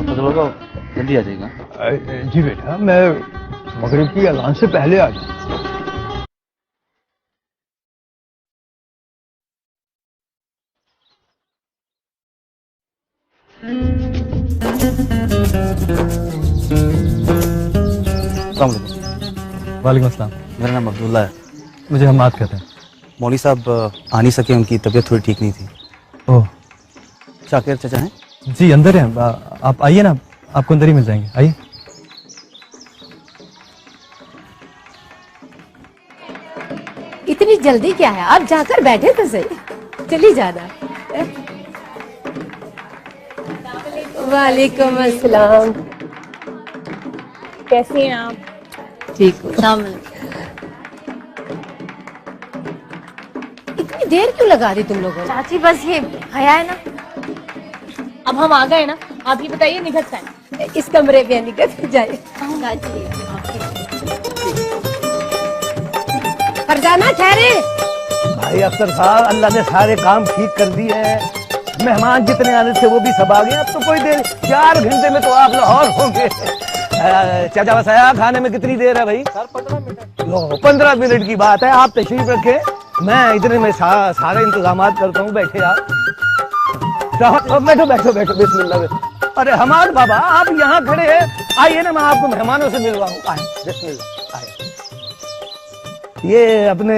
पता लगा जल्दी आ जाएगा। जी बेटा, मैं मगरिब की अज़ान से पहले आ जाऊँ। वालेकुम अस्सलाम। मेरा नाम अब्दुल्ला है। मुझे हम्माद कहते हैं। मौली साहब आ नहीं सके, उनकी तबीयत थोड़ी ठीक नहीं थी। ओह शाकिर चाचा हैं? जी अंदर हैं। आप आइए ना, आपको अंदर ही मिल जाएंगे, आइए। इतनी जल्दी क्या है, आप जाकर बैठे तो सही, चली जाना। वालेकुम अस्सलाम। कैसे हैं आप? ठीक हो? इतनी देर क्यों लगा दी तुम लोगों ने? चाची बस ये हया है ना, अब हम आ गए ना, आप ही बताइए निकट का है। इस कमरे में निकल जाए। फरजाना ठहरे। भाई अख्तर साहब, अल्लाह ने सारे काम ठीक कर दिए हैं। मेहमान जितने आने थे वो भी सब आ गए। अब तो कोई देर, 4 घंटे में तो आप लाहौर होंगे। चाचा बताया खाने में कितनी देर है भाई? 15 मिनट की बात है। आप तशरीफ रखे, मैं इतने में सारे इंतजाम करता हूँ। बैठे आप, बैठो बैठो बैठो, बिस्मिल्लाह। अरे हमाद बाबा, आप यहाँ खड़े हैं, आइए ना, मैं आपको मेहमानों से मिलवाऊँ। आए, बिस्मिल्लाह, आए। ये अपने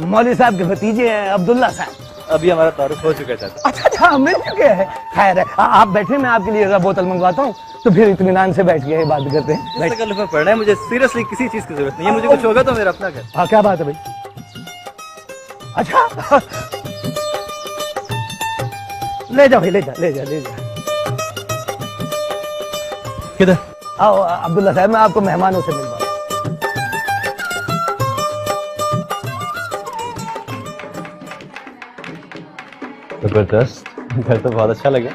मौली साहब के भतीजे हैं, अब्दुल्ला साहब। अभी हमारा तारुफ हो चुका है चाचा। अच्छा, मिल चुके हैं। खैर है, आप बैठे, मैं आपके लिए बोतल मंगवाता हूँ, तो फिर इत्मीनान से बैठ के बात करते हैं। तकल्लुफ़ में पड़ना है, मुझे सीरियसली किसी चीज की जरूरत नहीं है। मुझे कुछ होगा तो मेरा अपना घर। हाँ, क्या बात है भाई? अच्छा, ले जाओ भाई, ले जा ले जा ले जा। किधर? आओ अब्दुल्ला साहब, मैं आपको मेहमानों से मिलवाऊँ। जबरदस्त, घर तो बहुत अच्छा लगा।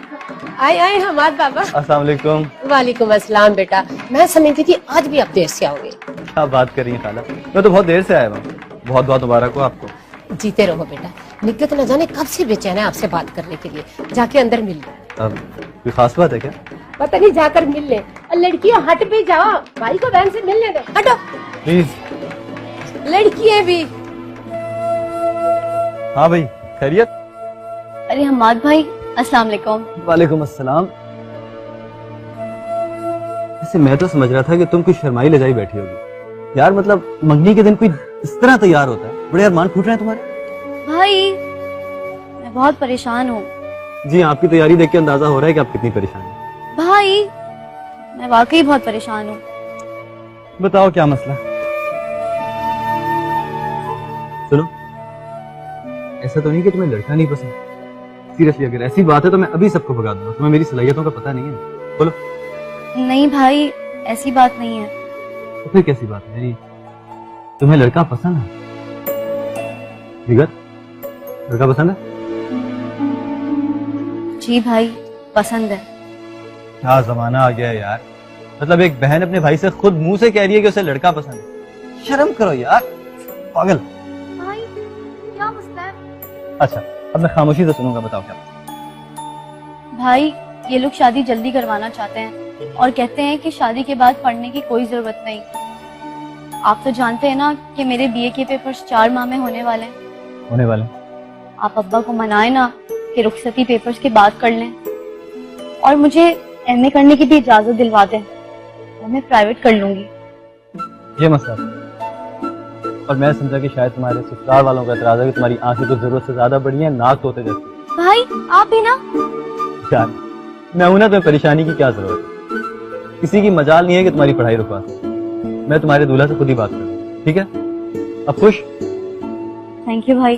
आए आए हमाद बाबा। अस्सलाम वालेकुम। वालेकुम अस्सलाम। बेटा, मैं समझती थी आज भी आप देर से आओगे। क्या बात कर रही हैं खाला, मैं तो बहुत देर से आया हूँ। बहुत बहुत मुबारक हो आपको। जीते रहो बेटा। निकत न जाने कब से बेचैन है आपसे बात करने के लिए। जाके अंदर मिल लो। अब कोई खास बात है क्या? पता नहीं, जाकर मिल ले। लड़कियां हट भी जाओ, भाई को बहन से मिलने दो। हटो प्लीज। लड़कियां भी। हाँ भाई, खैरियत? अरे हम्माद भाई, अस्सलाम वालेकुम। वालेकुम अस्सलाम। वैसे मैं तो समझ रहा था कि तुम कुछ शर्माई ले जाई बैठी होगी। यार मतलब मंगनी के दिन कोई इस तरह तैयार होता है? बड़े अरमान फूट रहे हैं तुम्हारे। भाई मैं बहुत परेशान हूँ। जी, आपकी तैयारी देख के अंदाजा हो रहा है कि आप कितनी परेशान हैं। भाई मैं वाकई बहुत परेशान हूँ। बताओ क्या मसला? सुनो, ऐसा तो नहीं कि तुम्हें लड़का नहीं पसंद। सीरियसली, अगर ऐसी बात है तो मैं अभी सबको भगा दूंगा। तुम्हें मेरी सलाहियतों का पता नहीं है। बोलो। नहीं भाई, ऐसी बात नहीं है। तो फिर कैसी बात है? यानी तुम्हें लड़का पसंद है? जिगर, लड़का पसंद है? जी भाई, पसंद है। क्या जमाना आ गया है यार। मतलब एक बहन अपने भाई से खुद मुंह से कह रही है कि उसे लड़का पसंद है। शर्म करो यार, पागल। भाई क्या मसला है? अच्छा, अब मैं खामोशी से सुनूंगा, बताओ क्या। भाई ये लोग शादी जल्दी करवाना चाहते हैं और कहते हैं कि शादी के बाद पढ़ने की कोई जरूरत नहीं। आप तो जानते हैं ना कि मेरे बीए के पेपर्स 4 माह में होने वाले हैं। होने वाले? आप अब्बा को मनाए ना कि रुखसती पेपर्स के बाद कर लें और मुझे एमए करने की भी इजाजत दिलवा दें और मैं प्राइवेट कर लूंगी। ये मसला था। और मैं समझा कि शायद तुम्हारे ससुराल वालों का एतराज है कि तुम्हारी आंखें तो जरूरत से ज्यादा बड़ी हैं, नाक तोते जैसे। भाई आप भी ना। यार मैं हूं ना, तुम्हें परेशानी की क्या जरूरत है? किसी की मजाल नहीं है कि तुम्हारी पढ़ाई रुकवा सकूं। मैं तुम्हारे दूल्हा से खुद ही बात करूं, ठीक है? अब खुश? थैंक यू भाई।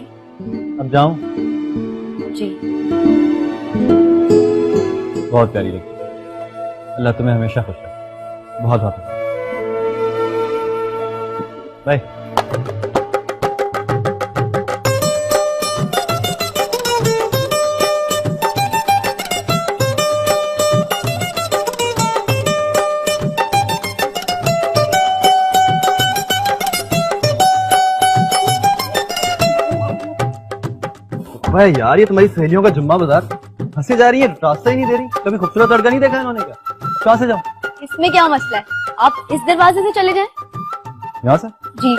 अब जाऊं? जी। बहुत प्यारी लगती है। अल्लाह तुम्हें हमेशा खुश रखे। बहुत बहुत बाय। भाई यार, ये तुम्हारी सहेलियों का जुम्मा बाजार हंसे जा रही है, रास्ता ही नहीं दे रही। कभी खूबसूरत लड़का नहीं देखा इन्होंने क्या? कहाँ से जाऊं? इसमें क्या मसला है, आप इस दरवाजे से चले जाएं। यहाँ से? जी।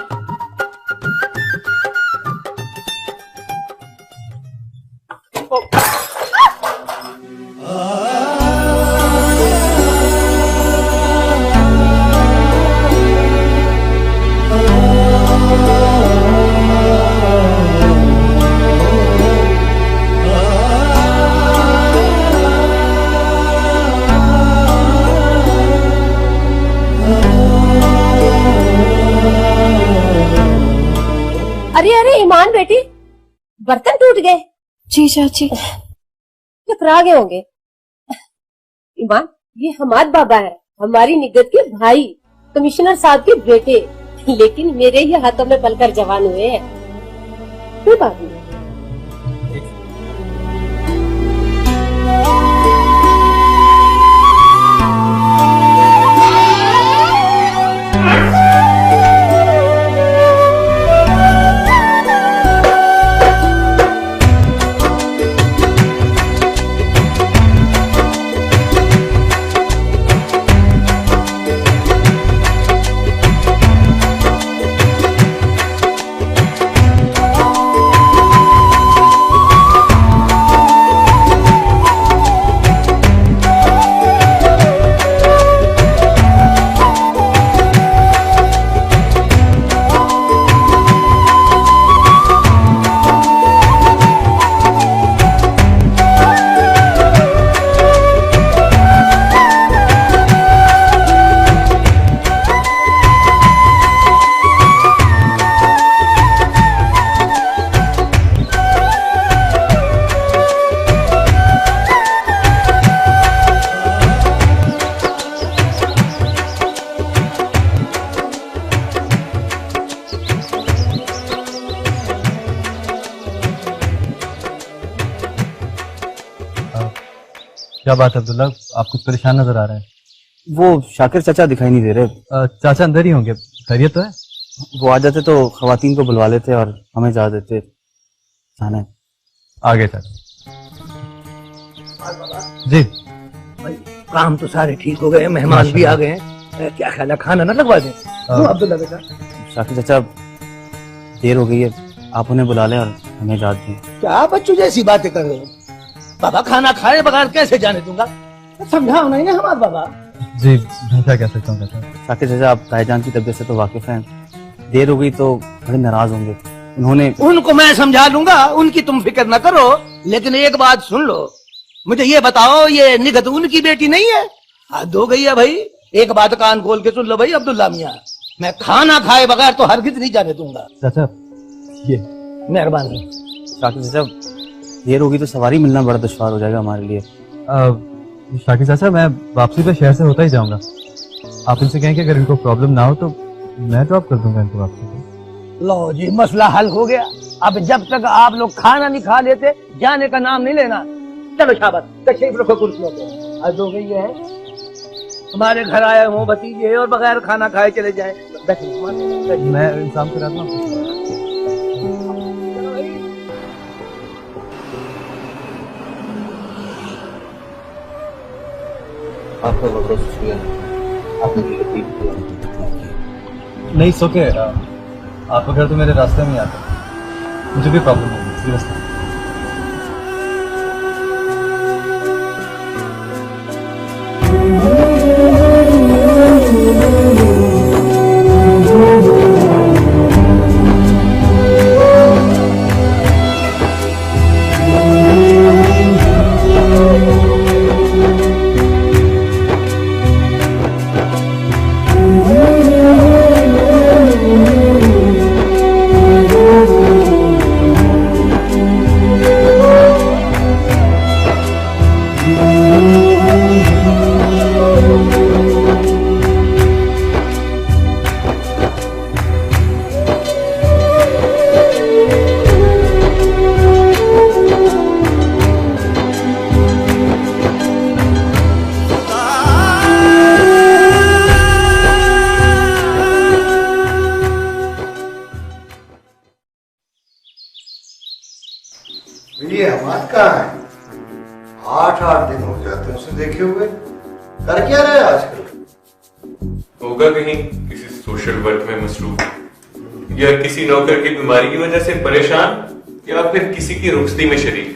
अरे अरे ईमान बेटी, बर्तन टूट गए। जी चाची। टकरा गए होंगे। ईमान, ये हमाद बाबा है, हमारी निगत के भाई, कमिश्नर साहब के बेटे, लेकिन मेरे ही हाथों में पलकर जवान हुए हैं। कोई बात नहीं। क्या बात है अब्दुल्ला, आप कुछ परेशान नजर आ रहे हैं। वो शाकिर चाचा दिखाई नहीं दे रहे। चाचा अंदर ही होंगे, खैरियत तो है? वो आ जाते तो खवातीन को बुलवा लेते और हमें जा देते। जाना है। आगे चाचा। जी भाई काम तो सारे ठीक हो गए, मेहमान भी आ गए हैं। क्या ख्याल है, खाना ना लगवा दें? लो अब्दुल्ला बेटा। शाकिर चाचा, देर हो गई है, आप उन्हें बुला लें और हमें इजाजत दें। क्या बच्चों जैसी बातें कर रहे हो? बाबा खाना खाए बगैर कैसे जाने दूंगा? समझाओ नहीं ना हमारे बाबा। जी मैं क्या कह सकता हूँ चाचा। शाकिर चाचा, आप भाईजान की तबीयत से तो वाकिफ हैं। देर हो गई तो बड़े नाराज होंगे। उनको मैं समझा लूंगा, उनकी तुम फिक्र न करो। लेकिन एक बात सुन लो, मुझे ये बताओ, ये निगत उनकी बेटी नहीं है? हद हो गई है भाई। एक बात कान खोल के सुन लो भाई अब्दुल्ला मियाँ, मैं खाना खाए बगैर तो हरगिज नहीं जाने दूंगा। चाचा ये मेहरबानी। शाकिर चाचा, देर होगी तो सवारी मिलना बड़ा दुश्वार हो जाएगा हमारे लिए। शाकिर चाचा, मैं वापसी पे शहर से होता ही जाऊंगा। आप इनसे कहें कि अगर इनको प्रॉब्लम ना हो तो मैं ड्रॉप कर दूंगा इनको वापसी पे। लो जी, मसला हल हो गया। अब जब तक आप लोग खाना नहीं खा लेते, जाने का नाम नहीं लेना। चलो शाबाश, तशरीफ रखो कुर्सियों पे। हद हो गई है, हमारे घर आए हो भतीजे और बगैर खाना खाए चले जाए। मैं इंतजाम कराता हूँ। आपका बहुत बहुत शुक्रिया, आपने मेरी तकलीफ नहीं सोके, आपका घर तो मेरे रास्ते में ही आता है, मुझे भी प्रॉब्लम होगी सीरियसली। 4 दिन हो जाते हैं उसे देखे हुए। कर क्या रहा है आजकल? होगा कहीं किसी सोशल वर्क में मसरूफ, या किसी नौकर की बीमारी की वजह से परेशान, या फिर किसी की रुखसती में शरीक।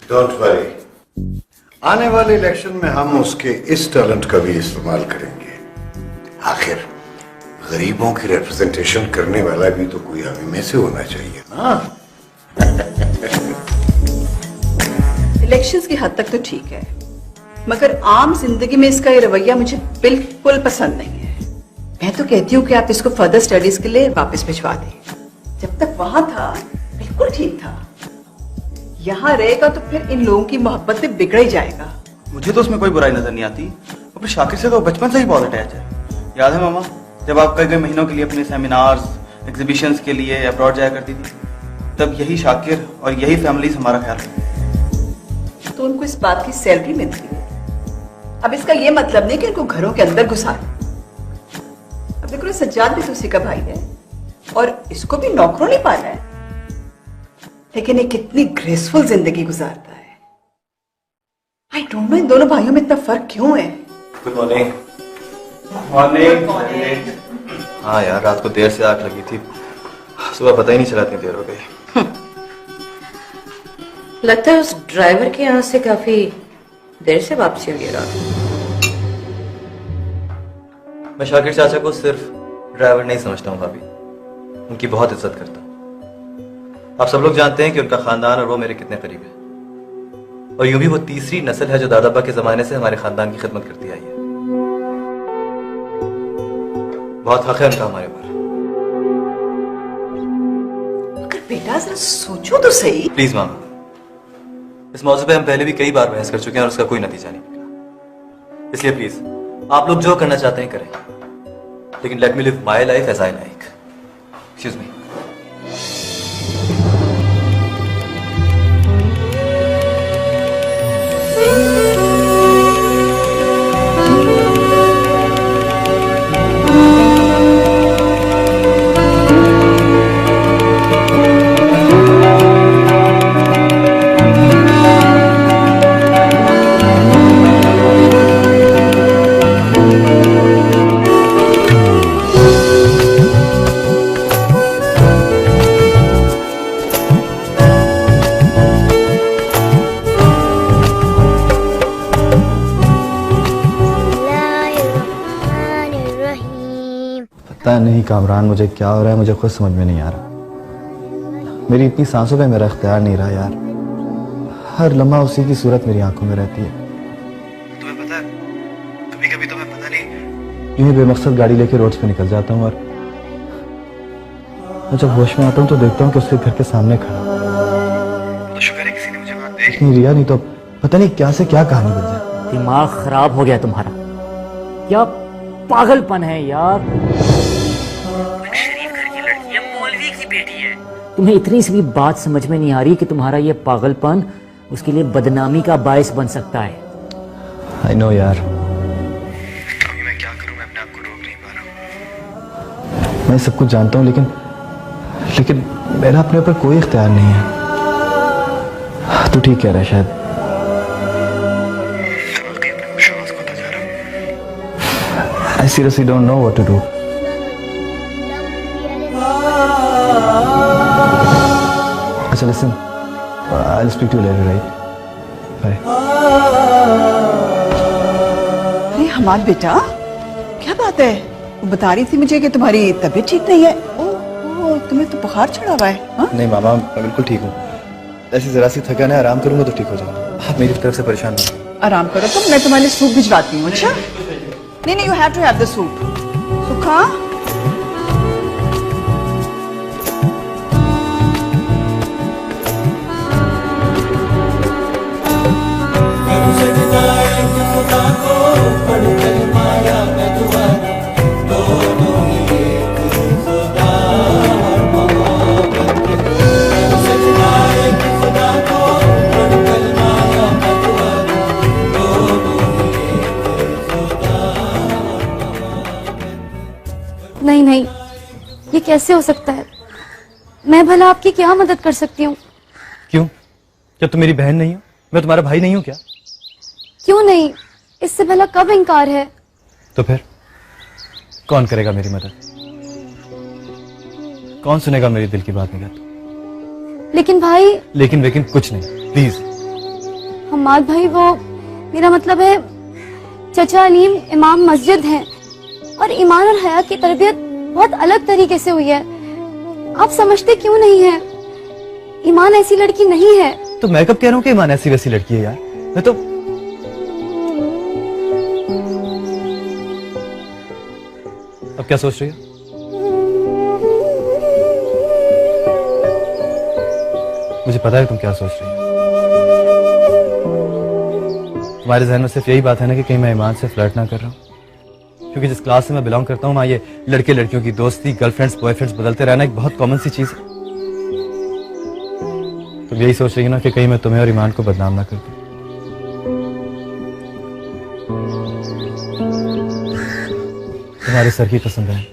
डोंट वरी, आने वाले इलेक्शन में हम उसके इस टैलेंट का भी इस्तेमाल करेंगे। आखिर गरीबों की रिप्रेजेंटेशन करने वाला भी तो कोई हम में से होना चाहिए ना। इलेक्शंस की हद तक तो ठीक है, मगर आम जिंदगी में इसका ये रवैया मुझे बिल्कुल पसंद नहीं है। मैं तो कहती हूँ कि आप इसको फर्दर स्टडीज के लिए वापस भिजवा दें। जब तक वहां था बिल्कुल ठीक था, यहाँ रहेगा तो फिर इन लोगों की मोहब्बत में बिगड़ ही जाएगा। मुझे तो उसमें कोई बुराई नजर नहीं आती। अपने शाकिर से तो बचपन से ही बहुत अटैच है। याद है मामा, जब आप कई महीनों के लिए अपने सेमिनार्स, एग्जीबिशंस के लिए अब्रॉड जाया करती थी, तब यही शाकिर और यही फैमिलीज हमारा ख्याल रखती। तो उनको इस बात की सैलरी मिलती है। अब इसका ये मतलब नहीं कि इनको घरों के अंदर घुसा दे। अब देखो, सज्जाद भी तो उसी का भाई है और इसको भी नौकरों नहीं पाना है, लेकिन ये कितनी ग्रेसफुल जिंदगी गुजारता है। आई डोंट नो इन दोनों भाइयों में इतना फर्क क्यों है। Good morning. मॉर्निंग। हाँ यार, रात को देर से आग लगी थी, सुबह पता ही नहीं चला इतनी देर हो गई। लगता है उस ड्राइवर के यहाँ से काफी देर से वापसी हुई है रात। मैं शाकिर चाचा को सिर्फ ड्राइवर नहीं समझता हूँ भाभी, उनकी बहुत इज्जत करता हूँ। आप सब लोग जानते हैं कि उनका खानदान और वो मेरे कितने करीब है, और यूं भी वो तीसरी नस्ल है जो दादाबा के जमाने से हमारे खानदान की खिदमत करती आई है। बहुत हक है उनका हमारे ऊपर। मगर बेटा जरा सोचो तो सही। प्लीज मामा, इस मौजू पे हम पहले भी कई बार बहस कर चुके हैं और उसका कोई नतीजा नहीं निकला। इसलिए प्लीज आप लोग जो करना चाहते हैं करें, लेकिन let me live my life as I like. Excuse me. पता नहीं कामरान, मुझे क्या हो रहा है, मुझे खुद समझ में नहीं आ रहा। मेरी इतनी सांसों पे मेरा इख्तियार नहीं रहा यार। हर लम्हा उसी की सूरत मेरी आंखों में रहती है। तुम्हें पता है, कभी कभी तो मैं पता नहीं यूं ही बेमकसद गाड़ी लेके रोड्स पे निकल जाता हूँ, और जब होश में आता हूँ तो देखता हूँ कि उसके घर के सामने खड़ा। तो शुक्र है किसी ने मुझे बात देख नहीं लिया, नहीं तो पता नहीं क्या से क्या कहानी बन जाए। दिमाग खराब हो गया तुम्हारा, क्या पागलपन है यार। शरीफ घर की लड़की है, मौलवी की बेटी है। तुम्हें इतनी सी भी बात समझ में नहीं आ रही कि तुम्हारा ये पागलपन उसके लिए बदनामी का बायस बन सकता है। आई नो यार, मैं क्या करूं, मैं अपने आप को रोक नहीं पा रहा हूं। मैं सब कुछ जानता हूं, लेकिन मेरा अपने ऊपर कोई इख्तियार नहीं है। तू ठीक कह रहा है शायद। I seriously don't know what to do. अच्छा listen, I'll speak to you later, right? Bye. अरे हमाद बेटा, क्या बात है? वो बता रही थी मुझे कि तुम्हारी तबीयत ठीक नहीं है। ओ, तुम्हें तो बुखार चढ़ा हुआ है। हा? नहीं मामा, मैं बिल्कुल ठीक हूँ। ऐसी जरा सी थकान है, आराम करूंगा तो ठीक हो जाऊंगा। आप मेरी तरफ से परेशान नहीं। आराम करो तुम, मैं तुम्हारे लिए सूप भिजवाती हूँ। अच्छा नहीं, you have to have the soup. सुखा, नहीं नहीं, ये कैसे हो सकता है? मैं भला आपकी क्या मदद कर सकती हूँ? क्यों? जब तुम मेरी बहन नहीं हो, मैं तुम्हारा भाई नहीं हूं क्या? क्यों नहीं, इससे भला कब इनकार है? तो फिर कौन करेगा मेरी मदद? कौन सुनेगा मेरी दिल की बात? निगहत, लेकिन भाई। लेकिन वेकिन कुछ नहीं, प्लीज। हमाद भाई, वो मेरा मतलब है चचा अलीम इमाम मस्जिद हैं और ईमान और हया की तरबियत बहुत अलग तरीके से हुई है। आप समझते क्यों नहीं है? ईमान ऐसी लड़की नहीं है। तो मैं कब कह रहा हूँ कि ईमान ऐसी वैसी लड़की है यार? मैं तो अब क्या सोच रही हो? मुझे पता है तुम क्या सोच रही हो। तुम्हारे जहन में सिर्फ यही बात है ना कि कहीं मैं ईमान से फ्लर्ट ना कर रहा हूं, क्योंकि जिस क्लास से मैं बिलोंग करता हूं वहां ये लड़के लड़कियों की दोस्ती, गर्लफ्रेंड्स बॉयफ्रेंड्स बदलते रहना एक बहुत कॉमन सी चीज है। तुम यही सोच रही हो ना कि कहीं मैं तुम्हें और ईमान को बदनाम ना कर दूं। तुम्हारे सर की कसम है,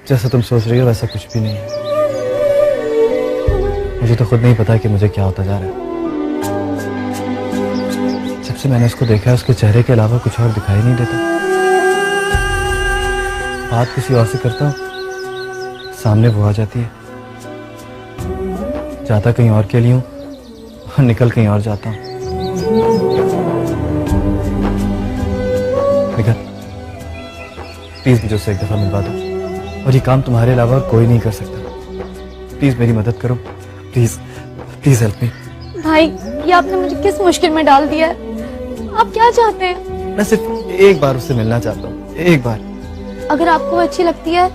जैसा तुम सोच रही हो वैसा कुछ भी नहीं है। मुझे तो खुद नहीं पता कि मुझे क्या होता जा रहा है। जब से मैंने उसको देखा है उसके चेहरे के अलावा कुछ और दिखाई नहीं देता। बात किसी और से करता हूँ, सामने वो आ जाती है। जाता कहीं और के लिए हूँ और निकल कहीं और जाता हूँ। प्लीज मुझे उससे एक दफा मिलवा दो, और ये काम तुम्हारे अलावा और कोई नहीं कर सकता। प्लीज मेरी मदद करो, प्लीज प्लीज हेल्प मी। भाई, ये आपने मुझे किस मुश्किल में डाल दिया है? आप क्या चाहते हैं? मैं सिर्फ एक बार उससे मिलना चाहता हूँ, एक बार। अगर आपको अच्छी लगती है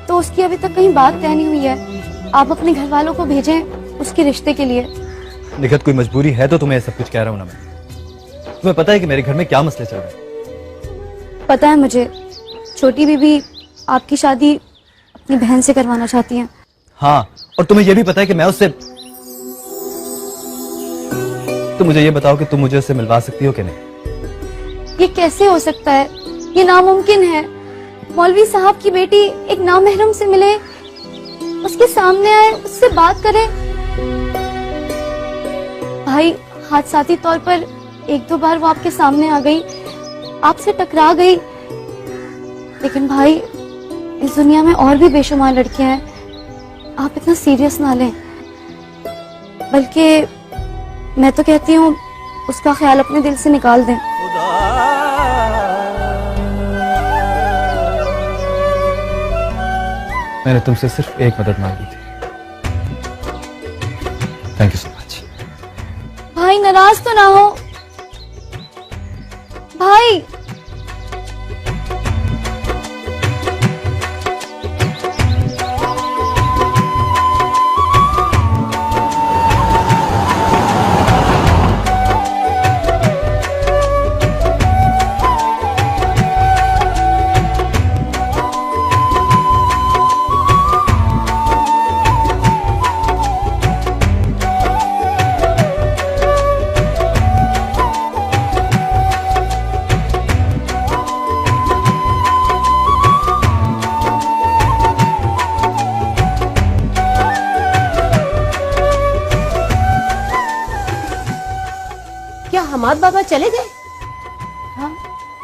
तो उसकी अभी तक कहीं बात तय नहीं हुई है। आप अपने घर वालों को भेजें उसके रिश्ते के लिए। निगहत, कोई मजबूरी है तो तुम्हें सब कुछ कह रहा हूँ ना मैं। तुम्हें पता है कि मेरे घर में क्या मसले चल रहे हैं? पता है मुझे। छोटी बीबी आपकी शादी अपनी बहन से करवाना चाहती हैं। हाँ, और तुम्हें यह भी पता है कि मैं उससे। तो मुझे ये बताओ कि तुम मुझे उससे मिलवा सकती हो कि नहीं? ये कैसे हो सकता है? ये नामुमकिन है। मौलवी साहब की बेटी एक नामहरम से मिले, उसके सामने आए, उससे बात करे। भाई, हादसाती तौर पर एक दो बार वो आपके सामने आ गई, आपसे टकरा गई, लेकिन भाई इस दुनिया में और भी बेशुमार लड़कियां हैं। आप इतना सीरियस ना लें। बल्कि मैं तो कहती हूँ उसका ख्याल अपने दिल से निकाल दें। मैंने तुमसे सिर्फ एक मदद मांगी थी। Thank you so much. भाई, नाराज तो ना हो। भाई, हमाद बाबा चले गए? हाँ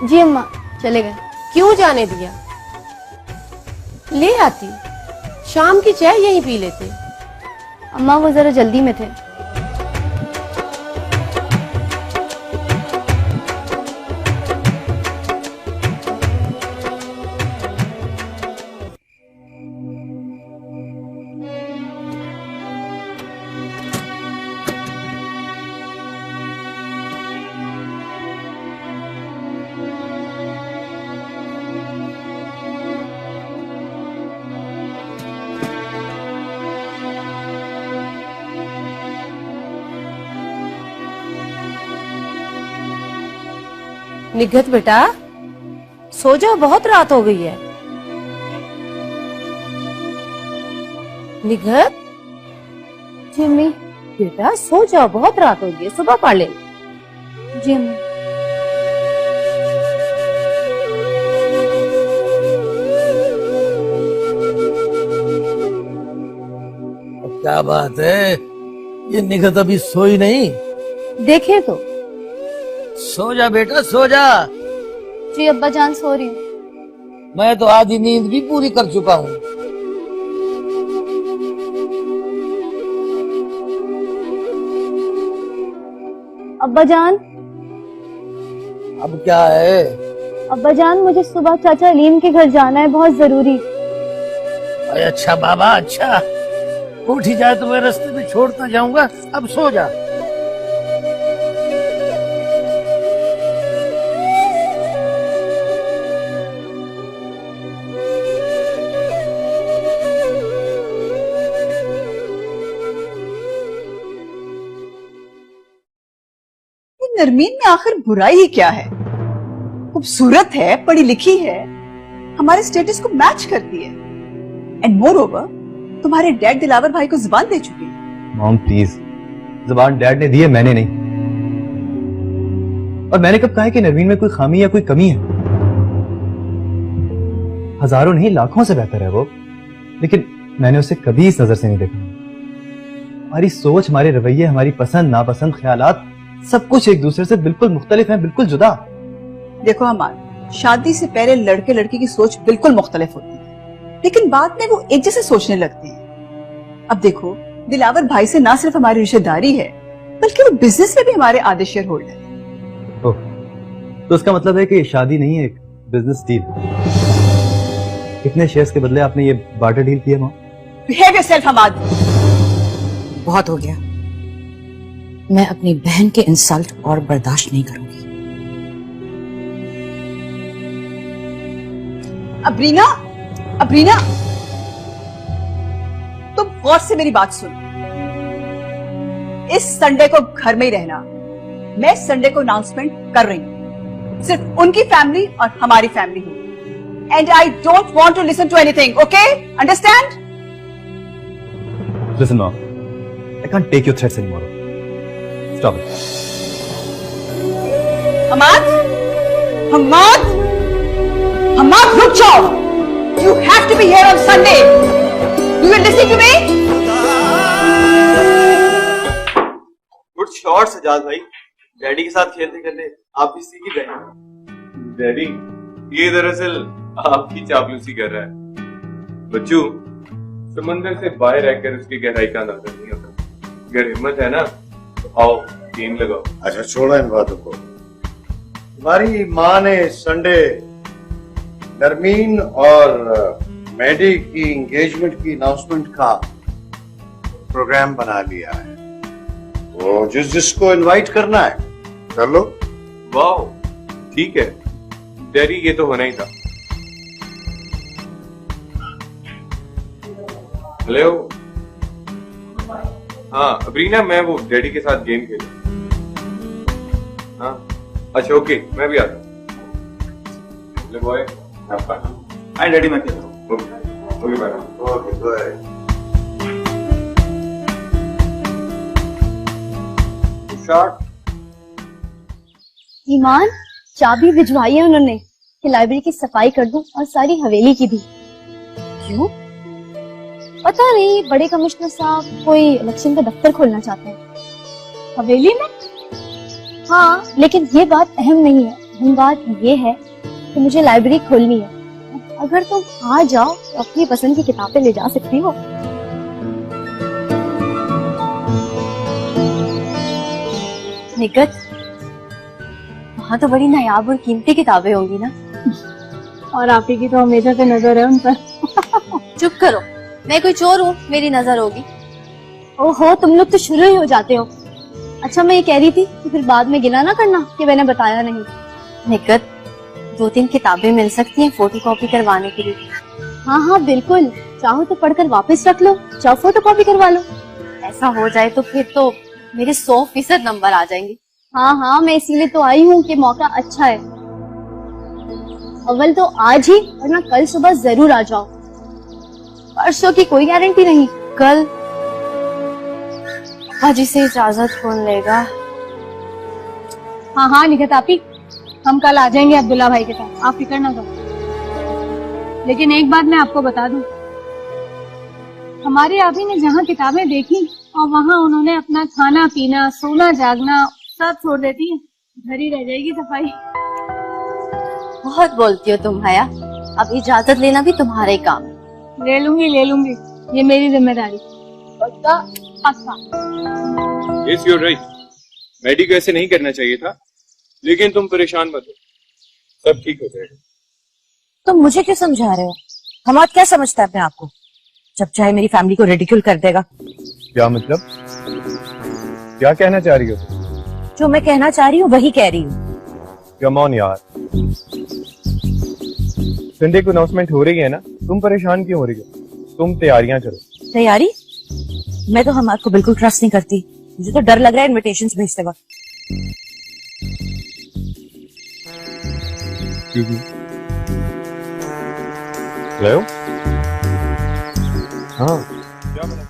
जी अम्मा, चले गए। क्यों जाने दिया? ले आती, शाम की चाय यहीं पी लेते। अम्मा, वो जरा जल्दी में थे। निगहत बेटा, सो जाओ, बहुत रात हो गई है। निगहत, जी अम्मी। बेटा सो जाओ, बहुत रात हो गई है, सुबह पढ़ ले। जी अम्मी। क्या बात है, ये निगहत अभी सोई नहीं? देखे तो। सो जा बेटा सो जा। जी अब्बा जान सो रही हूँ। मैं तो आधी नींद भी पूरी कर चुका हूँ। अब्बा जान। अब क्या है? अब्बा जान मुझे सुबह चाचा अलीम के घर जाना है, बहुत जरूरी। अरे अच्छा बाबा अच्छा, उठ ही जाए तो मैं रास्ते में छोड़ता जाऊंगा। अब सो जा। नरमीन में आखिर बुराई ही क्या है? खूबसूरत है, पढ़ी लिखी है, हमारे स्टेटस को मैच करती है, एंड मोर ओवर तुम्हारे डैड दिलावर भाई को जुबान दे चुकी है। मॉम प्लीज, जुबान डैड ने दी है, मैंने नहीं। और मैंने कब कहा है कि नरमीन में कोई खामी या कोई कमी है? हजारों नहीं लाखों से बेहतर है वो, लेकिन मैंने उसे कभी इस नजर से नहीं देखा। हमारी सोच, हमारे रवैये, हमारी पसंद नापसंद, ख्यालात, सब कुछ एक दूसरे से बिल्कुल मुख्तलिफ है, बिल्कुल जुदा। देखो हमार, शादी से पहले लड़के लड़की की सोच बिल्कुल मुख्तलिफ होती है, लेकिन बाद में वो एक जैसे सोचने लगते हैं। अब देखो, दिलावर भाई से ना सिर्फ हमारी रिश्तेदारी है, बल्कि वो बिजनेस में भी हमारे आधे शेयर होल्डर है। तो इसका मतलब है कि ये शादी नहीं है, एक बिजनेस डील। कितने शेयर्स के बदले आपने ये बार्टर डील किया मां? Behave yourself Hamad. बहुत हो गया। मैं अपनी बहन के इंसल्ट और बर्दाश्त नहीं करूंगी। अब्रीना, अब्रीना, तुम गौर से मेरी बात सुनो। इस संडे को घर में ही रहना। मैं संडे को अनाउंसमेंट कर रही हूं, सिर्फ उनकी फैमिली और हमारी फैमिली हो। And I don't want to listen to anything, okay? Understand? Listen mom, I can't take your threats anymore. Stop it. Hamad, Hamad, Hamad, रुक जाओ। You have to be here on Sunday. You will listen to me? Good shot Sajad भाई, daddy के साथ खेलते खेलते आप भी सीख ही गए। डैडी, ये दरअसल आपकी चापलूसी कर रहा है। बच्चू, समंदर से बाहर रहकर उसकी गहराई का अंदाजा नहीं होता। अगर हिम्मत है ना तो आओ गेम लगाओ। अच्छा छोड़ो इन बातों को। तुम्हारी माँ ने संडे नरमीन और मैडी की एंगेजमेंट की अनाउंसमेंट का प्रोग्राम बना लिया है। वो जिसको इनवाइट करना है कर लो। वाह, ठीक है डैडी, ये तो होना ही था। हेलो, हाँ अब्रीना, मैं वो डैडी के साथ गेम खेल। हाँ अच्छा ओके, मैं भी आता हूँ। बॉय, हाय डैडी, मैं खेल रहा हूँ। Okay bye. Okay bye. Shot. Iman, चाबी भिजवाई है उन्होंने कि लाइब्रेरी की सफाई कर दूं और सारी हवेली की भी। क्यों? पता नहीं, बड़े कमिश्नर साहब कोई इलेक्शन का दफ्तर खोलना चाहते हैं हवेली में। हाँ, लेकिन ये बात अहम नहीं है। अहम बात ये है कि मुझे लाइब्रेरी खोलनी है। अगर तुम आ जाओ तो अपनी पसंद की किताबें ले जा सकती हो। निकट, वहाँ तो बड़ी नायाब और कीमती किताबें होंगी ना। और आप ही की तो हमेशा से नजर है उन पर। चुप करो, मैं कोई चोर हूँ मेरी नजर होगी? ओहो, तुम लोग तो शुरू ही हो जाते हो। अच्छा, मैं ये कह रही थी कि फिर बाद में गिला ना करना कि मैंने बताया नहीं। निकट, 2-3 किताबें मिल सकती हैं फोटोकॉपी करवाने के लिए। हाँ हाँ बिल्कुल, चाहो तो पढ़कर वापस रख लो, चाहो फोटोकॉपी करवा लो। ऐसा हो जाए तो फिर तो मेरे 100% नंबर आ जाएंगे। हाँ हाँ, मैं इसीलिए तो आई हूँ कि मौका अच्छा है। अव्वल तो आज ही, वरना कल सुबह जरूर आ जाओ। परसों की कोई गारंटी नहीं। कल हाजी से इजाजत कौन लेगा? हाँ हाँ निकट आपी, हम कल आ जाएंगे अब्दुल्ला भाई के साथ, आप फिक्र ना करो। लेकिन एक बात मैं आपको बता दूं, हमारे आपी ने जहाँ किताबें देखी और वहाँ उन्होंने अपना खाना पीना, सोना जागना सब छोड़ देती है, घर ही रह जाएगी सफाई। बहुत बोलती हो तुम हया, अब इजाजत लेना भी तुम्हारा ही काम है। ले लूंगी, ये मेरी जिम्मेदारी। पक्का पक्का। Yes you are right, Maddy को ऐसे नहीं करना चाहिए था, लेकिन तुम परेशान मत हो, सब ठीक हो जाएगा। तुम मुझे क्यों समझा रहे हो? हमाद क्या समझता है अपने आप को? जब चाहे मेरी फैमिली को रिडिक्यूल कर देगा। क्या मतलब, क्या कहना चाह रही हो? जो मैं कहना चाह रही हूँ वही कह रही हूँ। कम ऑन यार, संडे को अनाउंसमेंट हो रही है ना, तुम परेशान क्यों हो रही हो? तुम तैयारियां करो। तैयारी? मैं तो हमाद को बिल्कुल ट्रस्ट नहीं करती। मुझे तो डर लग रहा है इनविटेशंस भेजते वक्त। हेलो, हाँ क्या बना?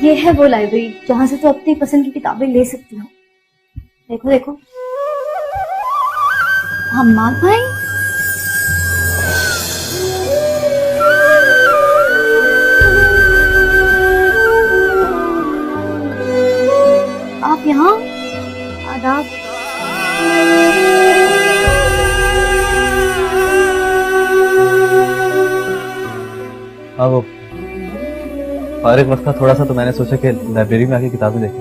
ये है वो लाइब्रेरी जहाँ से तो अपनी पसंद की किताबें ले सकती हो। देखो देखो, हम्माद भाई, आप यहाँ? आदाब। हाँ, वो फारिग वक्त था थोड़ा सा, तो मैंने सोचा कि लाइब्रेरी में आके किताबें देखें।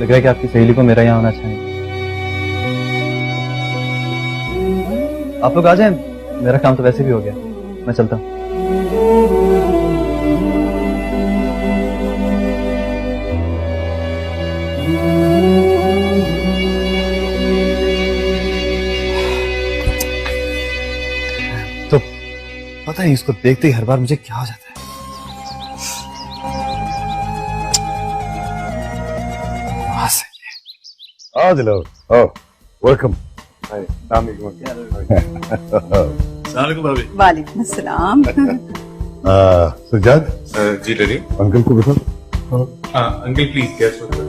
लग रहा है कि आपकी सहेली को मेरा यहाँ होना चाहिए। आप लोग आ जाएं, मेरा काम तो वैसे भी हो गया, मैं चलता हूँ। तो पता नहीं इसको देखते ही हर बार मुझे क्या हो जाता है। आज लो, वेलकम। वालेकुम अस्सलाम। सज्जाद जी डरी। अंकल को बिठा। हाँ अंकल प्लीज, गैस बंद करो।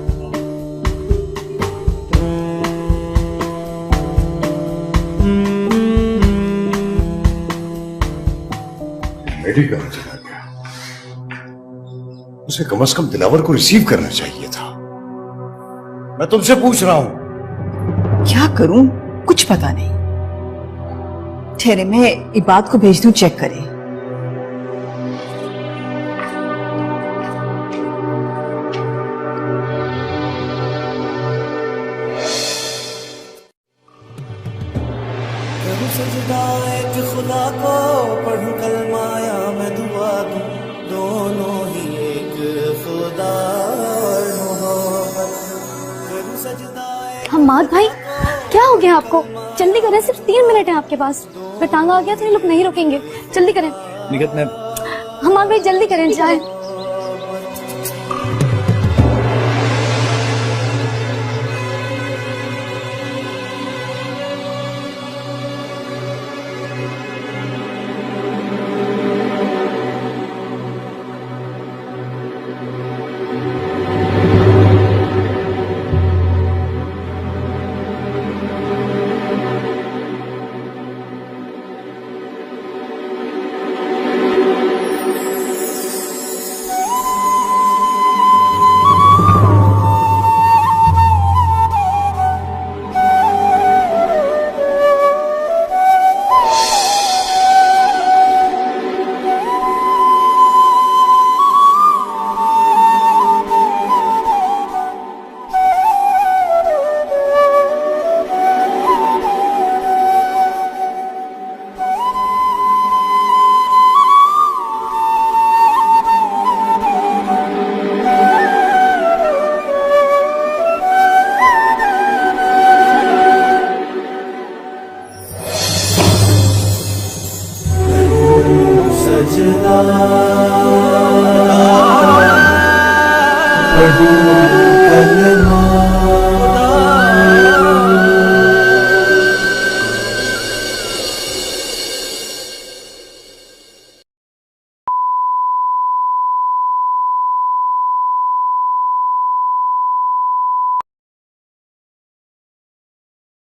मेडी कहाँ चला गया? उसे कम से कम दिलावर को रिसीव करना चाहिए था। मैं तुमसे पूछ रहा हूं। क्या करूं, कुछ पता नहीं। ठहरे, मैं इबाद को भेज दूं चेक करे। सजदा एक खुदा को पढ़ूं कलमाया मैं दुआ दूं, दोनों ही एक खुदा और मोहब्बत करूं सजदा। हम्माद भाई क्या हो गया आपको? जल्दी करें, सिर्फ 3 मिनट है आपके पास। अगर टांगा आ गया तो ये लोग नहीं रुकेंगे, जल्दी करें। निगत में हम्माद भाई जल्दी करें, जाए। सजदा